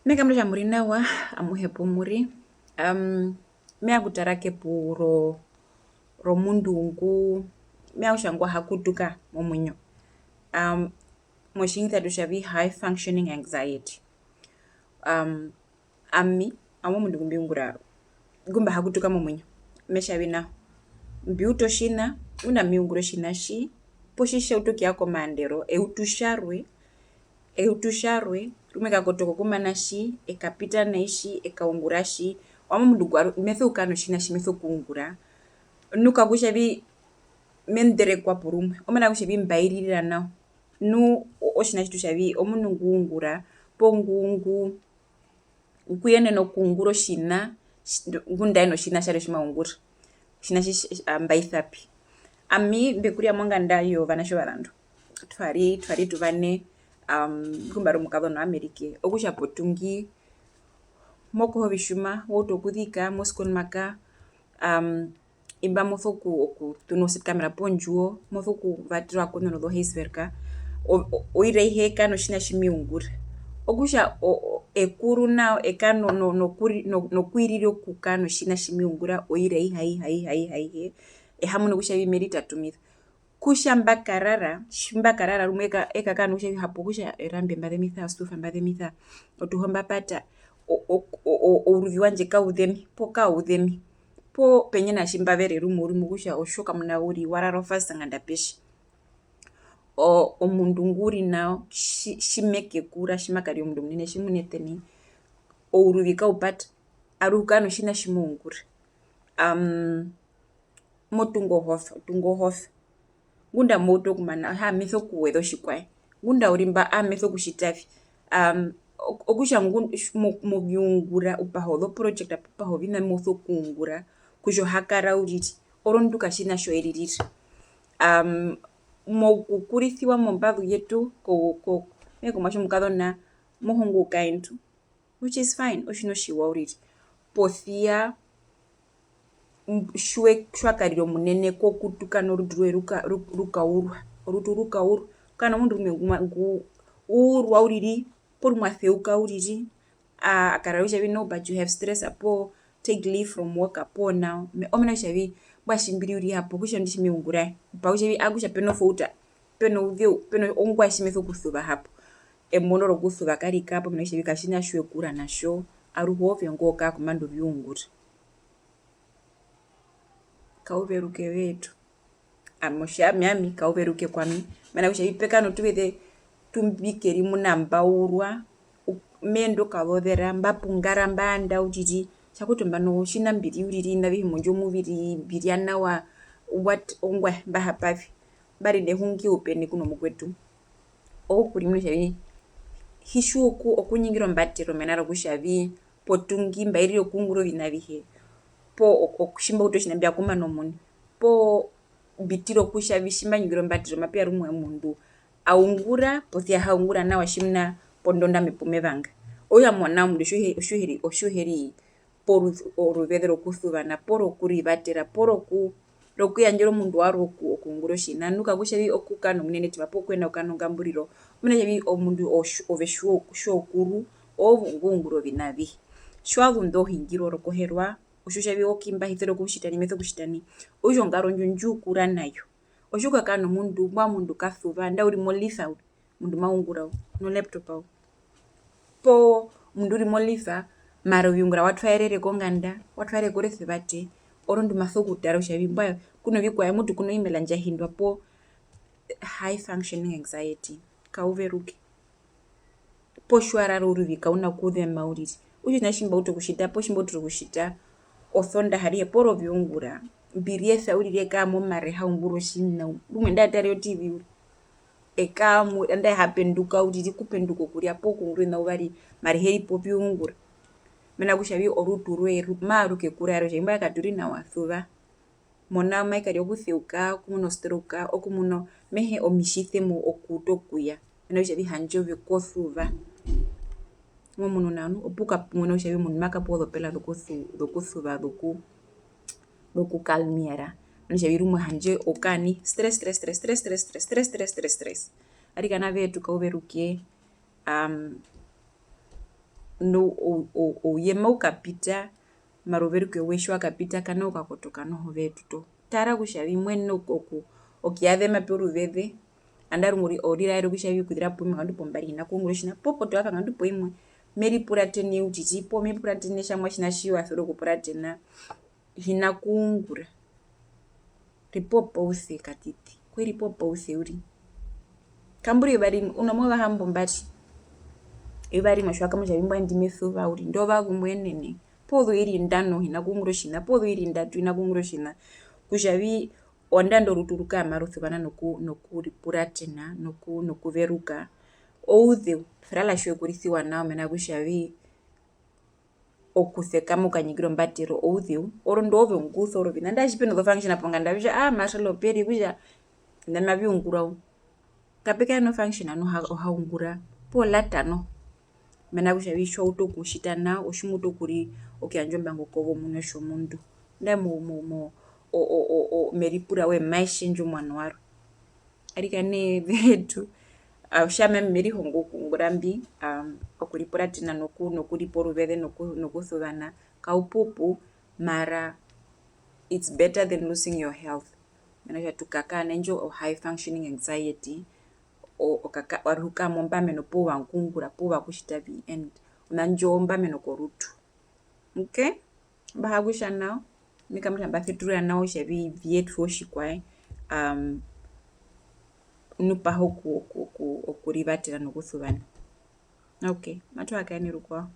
Meka mresha muri nawa amuhepo muri meakutarake ro mundungu meaushangwa hakutuka momwenyo moshingiza tushavi high functioning anxiety ami amo mundu kumbiungura gumba hakutuka momwenyo meshavi naho mbiutoshina una miunguro shinashi poshisha utoki yako mandero eutusharwe rumeka kotoko kumanashi ekapita naishi ekaungurashi wamo mundu gwaru metho ukano shinashi metho kuungura nuka kushavi mendere kwa porumwe omana kushavi mbairira nao nu oshinashi tushavi omundu nguungura pongungu ukuyene no kuunguro shina ngunda no shina shale shimaungura shinashi mbaithapi ami mbekuria mwanganda yo vanasho varandu twari tuvane kumbaro mukadhono amerike okusha potungi moko hovishuma woto kudhika moskon maka imba mofoku tuno kamera ponjuo mofoku vatira kono do heisverka oire heka no shina shimiungura okusha ekuru nao ekano no kuiriro kukano shina shimiungura oire hai ehamuno kusha vimerita tumira kusha mbakarara rumwe eka kana kusha hapo kusha rambe mbademitha stufa mbademitha otuhomba pata uruvi wanje kaudhemi po penye na shimbavere rumu kusha oshoka muna uri wararo fast nganda peshi omundu nguri nao shimeke kura shimakari omundu munene shimuneteni uruvi kaupata arukano shina shimuungura motungo hofa ngunda moto kumana ha metho kuwedo shikwae ngunda urimba metho kushitavi okusha mobiungura upaho project upaho vina motho kuungura kusho hakara uriti oronduka shina sho eririri mokukurithiwa mombadhu yetu ko meko masho mukadhona mohongo kaintu which is fine oshino shiwa uriti pothia shwakariro munene kokutuka norudu rukaurwa kana mundu urwa uriri porumwatheuka uriri akara shavi no but you have stress apo take leave from work apo now omena shavi bwashimbiri uri hapo kusha ndishimiungura pa shavi akusha peno fouta peno ongwa shimetho kuthuva hapo emonoro kuthuva kari kapo mena shavi kashina shwe kura nasho aruhove ngoka komando viungura kauveruke vetu amoshami kauveruke kwami mana kusha ipekano tuvete tumbikeri munamba urwa mendo kavodhera mbapungara mbanda utiti chakutomba no shina mbiri uriri navi monjo muviri biriana wa what ongwa mbahapavi bari de hungi upeni kuno mukwetu okuri muno shavi hishuku okunyingiro mbatero menaro kushavi potungi mbairi okunguro vinavihe po okushimba utoshina mbya kuma nomuni po bitiro kushavi shimba nyingiro mbatero mapia rumwe mundu aungura pothia haungura na washimna pondonda mepume vanga oya mwana mundu oshuheri poruvedero kuthuvana poro kurivatera poro rokuyanjero mundu waro okunguro shina nuka kushavi okukano munene tivapo kwenda ukano ngamburiro muna shavi omundu oveshuo shokuru ovunguro vinavi shwavundo hingiro rokoherwa oshushave okimba hitero kushitani metho kushitani ojo ngaro njunju kura nayo oshuka kano mundu kathuva ndauri molitha mundu maungura no laptop au po mundu uri molitha mara viungura watwaerere konganda watwaere korethe vate orondu mathoku taro shavi mbaya kuno vikwa mutu kuno email anja hindwa po high functioning anxiety kauveruke po shwara ruruvi kauna kudhe mauriri uju nashimba uto kushita po shimba uto kushita othonda hariye poro viungura mbirietha urire kamo mare haunguro shina rumwe ndatari tv ekamu anda hapenduka uriri kupenduko kuria po kunguru na uvari mare heri po viungura mena kushavi orutu rweru maruke kuraro shimba yakaturi na wathuva mona maikari okutheuka kumuno stroka okumuno mehe omishithe mu okutokuya mena kushavi hanjove kothuva momuno nanu opuka pumuna kushavi mundu makapo pela dokuthuva dokukalmiera mena kushavi rumwe hanje okani stress ari kana vetu kauverukie no uyema ukapita maroveruke wesho akapita kana ukakotoka noho vetuto tara kushavi mwene okiyadhema peruveve andari oriraire kushavi kudhira poimwe kandupo mbari hina kuungura shina popo toava kandupo imwe meri puratene utichipo meri puratene shamwa shina shiwa thoro kupuratena hina kuungura ripopo uthe katiti kweri popo uthe uri kamburi bari unomova hambo mbati ivari mashwaka mushavimba ndimethuva uri ndova kumwenene podho iri ndano hina kuunguro shina podho iri ndatu hina kuunguro shina kushavi ondando ruturuka maruthuvana nokuripuratena nokuveruka outhe frala shwe kurithiwa nao mena kushavi okuthekamo kanyigiro mbatero outhe oro ndove ngutho oro vina ndashipeno the function apo ngandavisha marshalo peri kusha ndamaviungura kapeka no function ano haungura polatano mena kushavi shwa utokushitana oshimuto kuri okianjomba ngokovo muno shomundu ndamo meripura we maishenjo mwana waro arikane vetu shame meri hongo kungurambi okuripuratina nokuriporuveve nokuthuvana kaupupu mara it's better than losing your health mena tukaka nenjo high functioning anxiety okaka waruka momba meno po wankungura po wakushitavi and unanjomba meno korutu okay bahagusha nao mikamta bafetura nao shavi viet foshi kwai nupaho okurivatira nokuthuvana okay matwa akaini rukwa